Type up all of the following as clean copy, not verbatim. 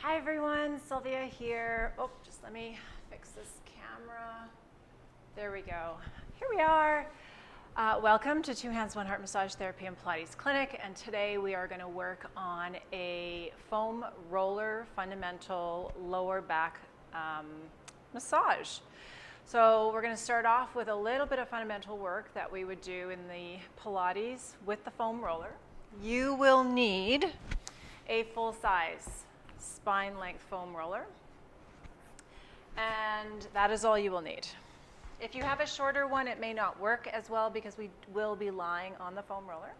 Hi everyone, Sylvia here. Oh, just let me fix this camera. There we go. Here we are. Welcome to Two Hands, One Heart Massage Therapy and Pilates Clinic. And today we are going to work on a foam roller fundamental lower back massage. So we're going to start off with a little bit of fundamental work that we would do in the Pilates with the foam roller. You will need a full-size spine length foam roller, and that is all you will need. If you have a shorter one, it may not work as well because we will be lying on the foam roller.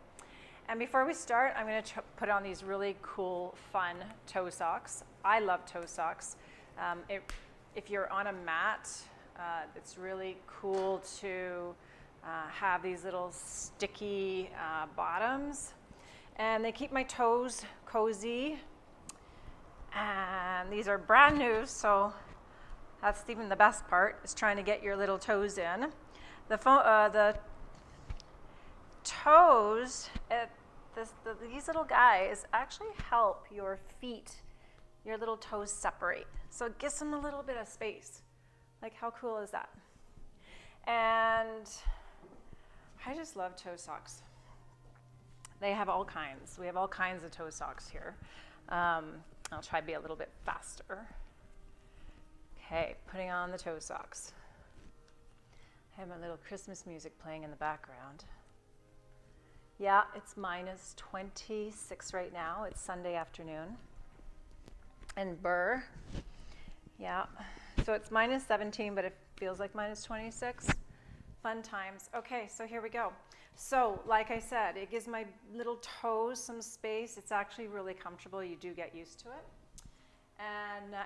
And before we start, I'm going to put on these really cool, fun toe socks. I love toe socks. If you're on a mat, it's really cool to have these little sticky bottoms, and they keep my toes cozy. And these are brand new, so that's even the best part, is trying to get your little toes in. The toes, these little guys actually help your feet, your little toes separate. So it gives them a little bit of space. Like, how cool is that? And I just love toe socks. They have all kinds. We have all kinds of toe socks here. I'll try to be a little bit faster. Okay, putting on the toe socks. I have my little Christmas music playing in the background. Yeah, it's minus 26 right now. It's Sunday afternoon. And Burr. Yeah, so it's minus 17, but it feels like minus 26. Fun times. Okay, so here we go. So, like I said, it gives my little toes some space. It's actually really comfortable. You do get used to it.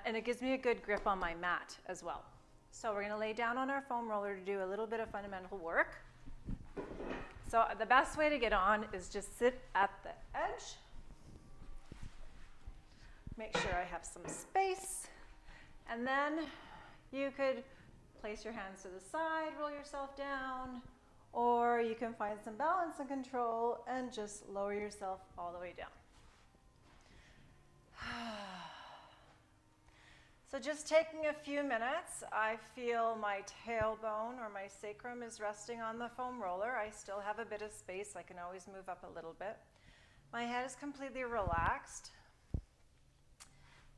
And it gives me a good grip on my mat as well. So we're going to lay down on our foam roller to do a little bit of fundamental work. So the best way to get on is just sit at the edge. Make sure I have some space. And then you could place your hands to the side, roll yourself down, or you can find some balance and control and just lower yourself all the way down. So just taking a few minutes, I feel my tailbone or my sacrum is resting on the foam roller. I still have a bit of space. I can always move up a little bit. My head is completely relaxed.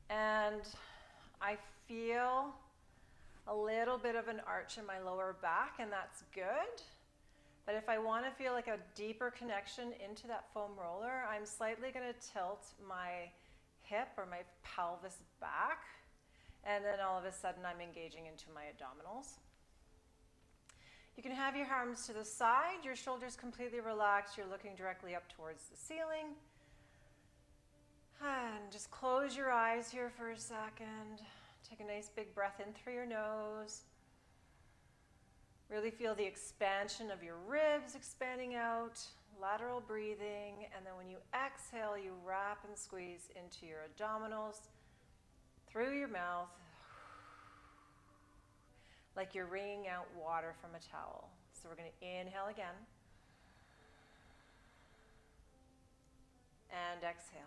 And I feel a little bit of an arch in my lower back, and that's good. But if I want to feel like a deeper connection into that foam roller, I'm slightly going to tilt my hip or my pelvis back, and then all of a sudden I'm engaging into my abdominals. You can have your arms to the side, your shoulders completely relaxed, you're looking directly up towards the ceiling. And just close your eyes here for a second. Take a nice big breath in through your nose. Really feel the expansion of your ribs expanding out, lateral breathing, and then when you exhale, you wrap and squeeze into your abdominals through your mouth, like you're wringing out water from a towel. So we're going to inhale again, and exhale.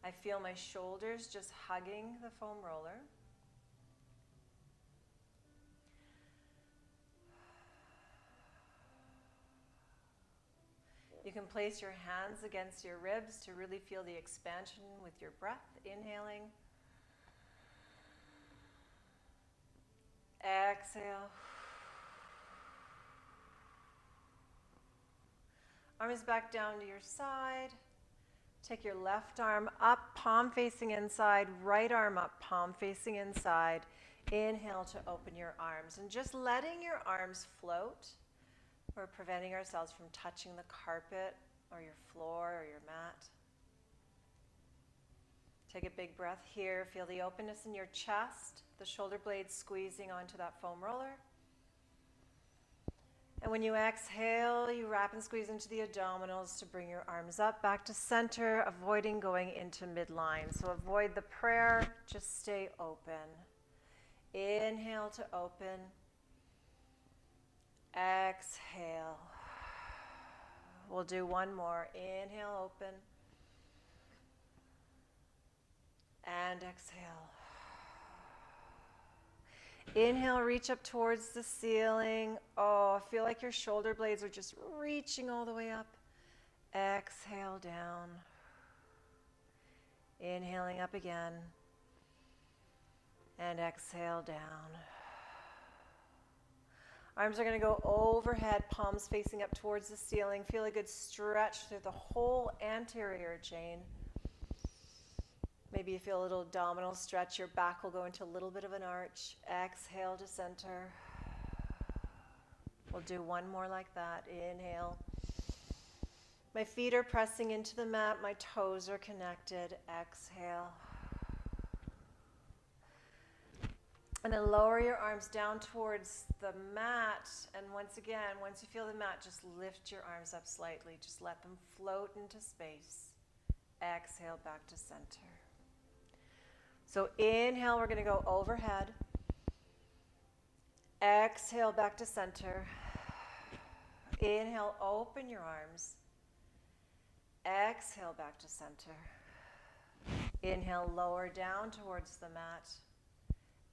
I feel my shoulders just hugging the foam roller. You can place your hands against your ribs to really feel the expansion with your breath, inhaling. Exhale. Arms back down to your side. Take your left arm up, palm facing inside, right arm up, palm facing inside. Inhale to open your arms, and just letting your arms float. We're preventing ourselves from touching the carpet or your floor or your mat. Take a big breath here. Feel the openness in your chest, the shoulder blades squeezing onto that foam roller. And when you exhale, you wrap and squeeze into the abdominals to bring your arms up back to center, avoiding going into midline. So avoid the prayer, just stay open. Inhale to open. Exhale. We'll do one more. Inhale, open. And exhale. Inhale, reach up towards the ceiling. Oh, feel like your shoulder blades are just reaching all the way up. Exhale down. Inhaling up again. And exhale down. Arms are going to go overhead, palms facing up towards the ceiling. Feel a good stretch through the whole anterior chain. Maybe you feel a little abdominal stretch. Your back will go into a little bit of an arch. Exhale to center. We'll do one more like that. Inhale. My feet are pressing into the mat. My toes are connected. Exhale. And then lower your arms down towards the mat. And once again, once you feel the mat, just lift your arms up slightly. Just let them float into space. Exhale back to center. So inhale, we're going to go overhead. Exhale back to center. Inhale, open your arms. Exhale back to center. Inhale, lower down towards the mat.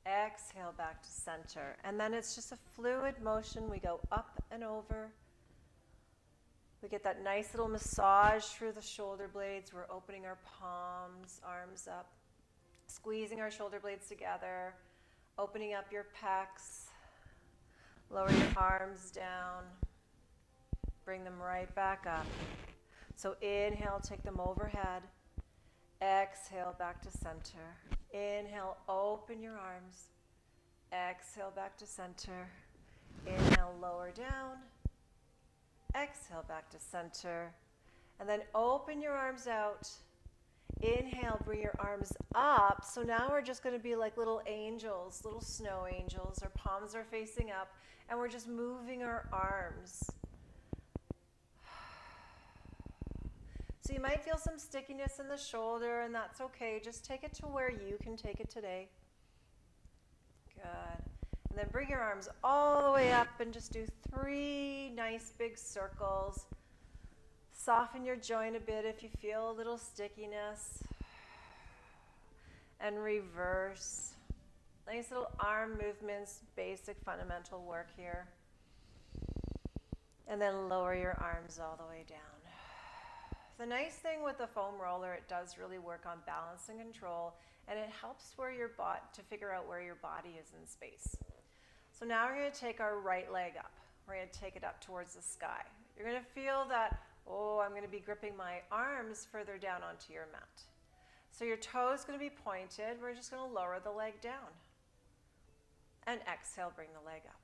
Exhale back to center. And then it's just a fluid motion. We go up and over. We get that nice little massage through the shoulder blades. We're opening our palms, arms up, squeezing our shoulder blades together, opening up your pecs. Lower your arms down. Bring them right back up. So inhale, take them overhead. Exhale back to center. Inhale, open your arms. Exhale back to center. Inhale, lower down. Exhale back to center. And then open your arms out. Inhale, bring your arms up. So now we're just going to be like little angels, little snow angels. Our palms are facing up, and we're just moving our arms. So you might feel some stickiness in the shoulder, and that's okay. Just take it to where you can take it today. Good. And then bring your arms all the way up and just do 3 nice big circles. Soften your joint a bit if you feel a little stickiness. And reverse. Nice little arm movements, basic fundamental work here. And then lower your arms all the way down. The nice thing with the foam roller, it does really work on balance and control, and it helps to figure out where your body is in space. So now we're going to take our right leg up. We're going to take it up towards the sky. You're going to feel that, I'm going to be gripping my arms further down onto your mat. So your toe is going to be pointed. We're just going to lower the leg down. And exhale, bring the leg up.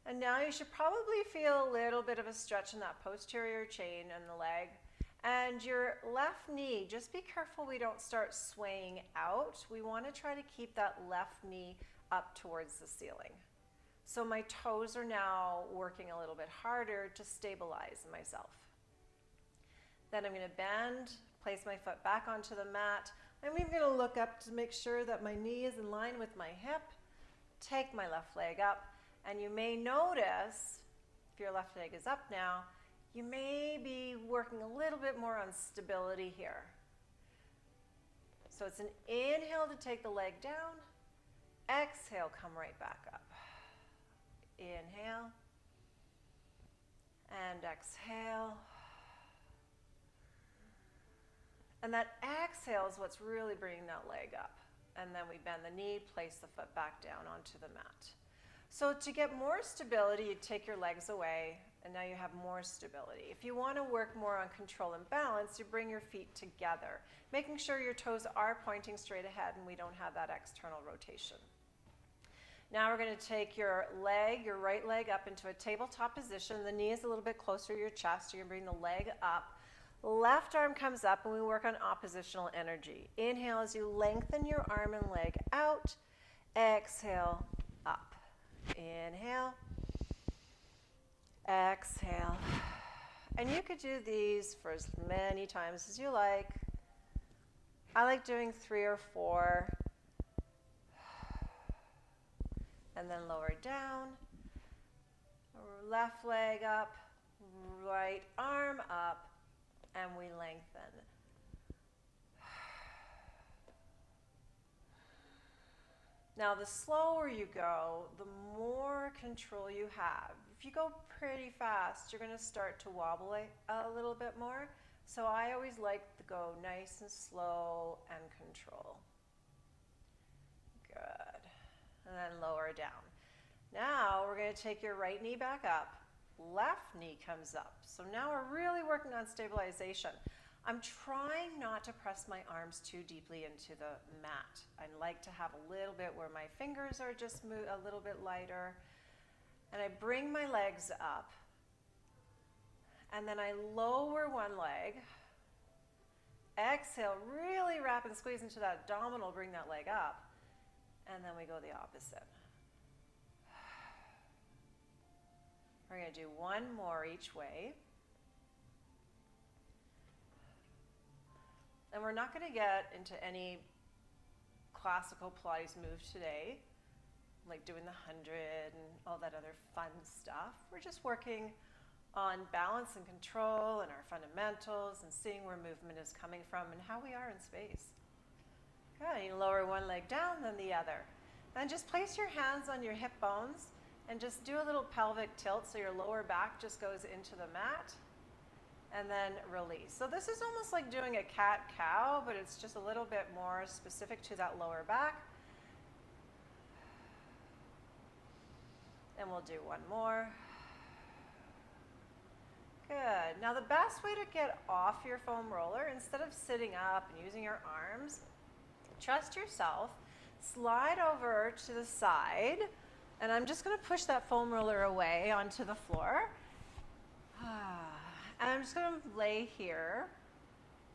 And now you should probably feel a little bit of a stretch in that posterior chain and the leg. And your left knee, just be careful we don't start swaying out. We want to try to keep that left knee up towards the ceiling. So my toes are now working a little bit harder to stabilize myself. Then I'm going to bend, place my foot back onto the mat. I'm even going to look up to make sure that my knee is in line with my hip. Take my left leg up. And you may notice, if your left leg is up now, you may be working a little bit more on stability here. So it's an inhale to take the leg down. Exhale, come right back up. Inhale. And exhale. And that exhale is what's really bringing that leg up. And then we bend the knee, place the foot back down onto the mat. So to get more stability, you take your legs away, and now you have more stability. If you want to work more on control and balance, you bring your feet together, making sure your toes are pointing straight ahead and we don't have that external rotation. Now we're going to take your right leg up into a tabletop position. The knee is a little bit closer to your chest. You're going to bring the leg up. Left arm comes up, and we work on oppositional energy. Inhale as you lengthen your arm and leg out. Exhale, up. Inhale, exhale, and you could do these for as many times as you like. I like doing 3 or 4, and then lower down, left leg up, right arm up, and we lengthen. Now, the slower you go, the more control you have. If you go pretty fast, you're going to start to wobble a little bit more. So I always like to go nice and slow and control. Good. And then lower down. Now we're going to take your right knee back up. Left knee comes up. So now we're really working on stabilization. I'm trying not to press my arms too deeply into the mat. I like to have a little bit where my fingers are just a little bit lighter. And I bring my legs up. And then I lower one leg. Exhale, really wrap and squeeze into that abdominal, bring that leg up. And then we go the opposite. We're going to do one more each way. And we're not going to get into any classical Pilates moves today, like doing the 100 and all that other fun stuff. We're just working on balance and control and our fundamentals and seeing where movement is coming from and how we are in space. Good. You lower one leg down, then the other. Then just place your hands on your hip bones and just do a little pelvic tilt so your lower back just goes into the mat. And then release. So this is almost like doing a cat-cow, but it's just a little bit more specific to that lower back. And we'll do one more. Good. Now the best way to get off your foam roller, instead of sitting up and using your arms, trust yourself, slide over to the side, and I'm just going to push that foam roller away onto the floor. And I'm just going to lay here,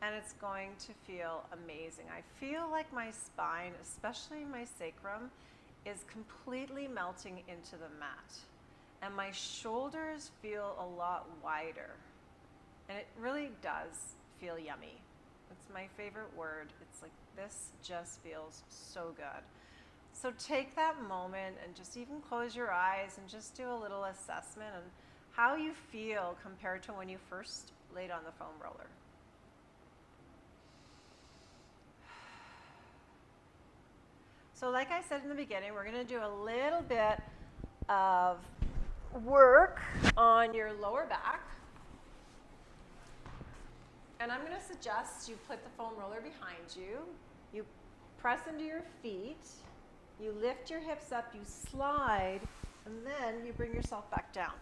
and it's going to feel amazing. I feel like my spine, especially my sacrum, is completely melting into the mat. And my shoulders feel a lot wider. And it really does feel yummy. It's my favorite word. It's like, this just feels so good. So take that moment and just even close your eyes and just do a little assessment on how you feel compared to when you first laid on the foam roller. So like I said in the beginning, we're going to do a little bit of work on your lower back. And I'm going to suggest you put the foam roller behind you. You press into your feet. You lift your hips up. You slide. And then you bring yourself back down.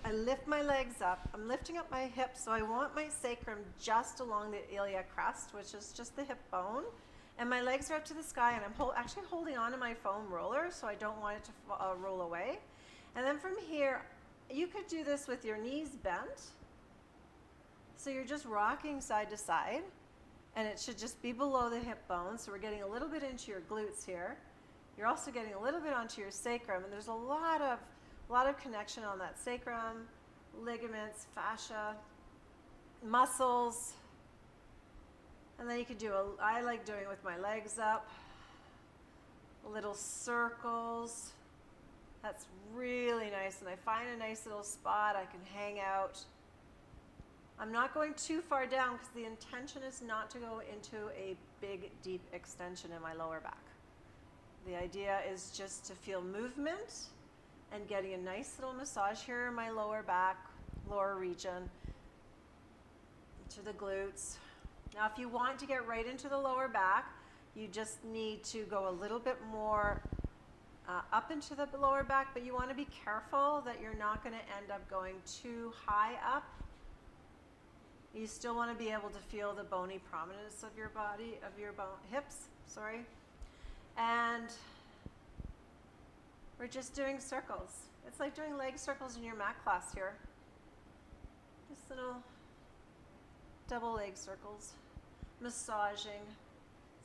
I lift my legs up. I'm lifting up my hips, so I want my sacrum just along the iliac crest, which is just the hip bone. And my legs are up to the sky, and I'm actually holding on to my foam roller, so I don't want it to roll away. And then from here, you could do this with your knees bent. So you're just rocking side to side, and it should just be below the hip bone. So we're getting a little bit into your glutes here. You're also getting a little bit onto your sacrum, and there's a lot of connection on that sacrum, ligaments, fascia, muscles. And then you could do I like doing it with my legs up, little circles. That's really nice, and I find a nice little spot I can hang out. I'm not going too far down because the intention is not to go into a big, deep extension in my lower back. The idea is just to feel movement and getting a nice little massage here in my lower back, lower region, to the glutes. Now, if you want to get right into the lower back, you just need to go a little bit more up into the lower back, but you want to be careful that you're not going to end up going too high up. You still want to be able to feel the bony prominence of your body, of your hips, and we're just doing circles. It's like doing leg circles in your mat class here. Just little double leg circles, massaging.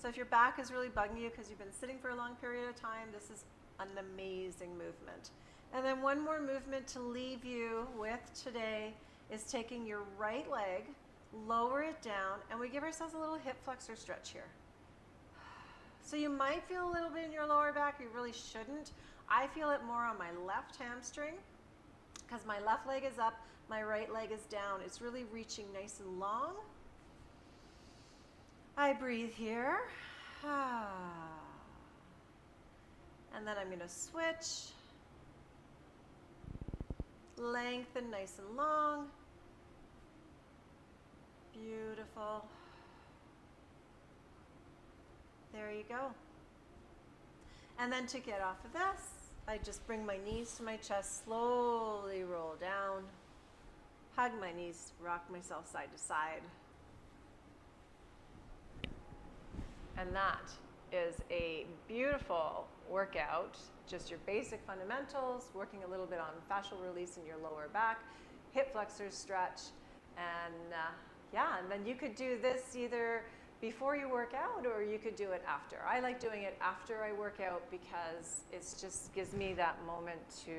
So if your back is really bugging you because you've been sitting for a long period of time, this is an amazing movement. And then one more movement to leave you with today is taking your right leg, lower it down, and we give ourselves a little hip flexor stretch here. So you might feel a little bit in your lower back, you really shouldn't. I feel it more on my left hamstring because my left leg is up, my right leg is down. It's really reaching nice and long. I breathe here. And then I'm going to switch. Lengthen nice and long. Beautiful. There you go. And then to get off of this, I just bring my knees to my chest, slowly roll down, hug my knees, rock myself side to side. And that is a beautiful workout, just your basic fundamentals, working a little bit on fascial release in your lower back, hip flexors stretch, and yeah, and then you could do this either before you work out or you could do it after. I like doing it after I work out because it just gives me that moment to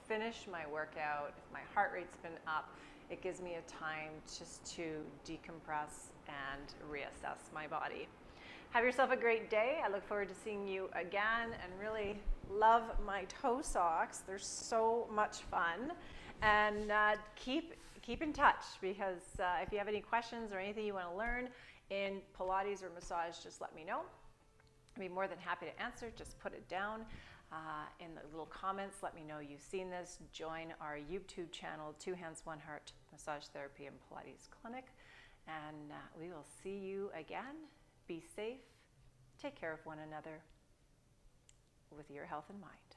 finish my workout. If my heart rate's been up, it gives me a time just to decompress and reassess my body. Have yourself a great day. I look forward to seeing you again and really love my toe socks. They're so much fun. And keep in touch because if you have any questions or anything you want to learn in Pilates or massage, just let me know. I'd be more than happy to answer. Just put it down in the little comments. Let me know you've seen this. Join our YouTube channel, Two Hands, One Heart Massage Therapy and Pilates Clinic. And we will see you again. Be safe, take care of one another with your health in mind.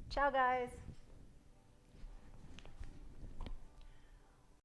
Ciao, guys.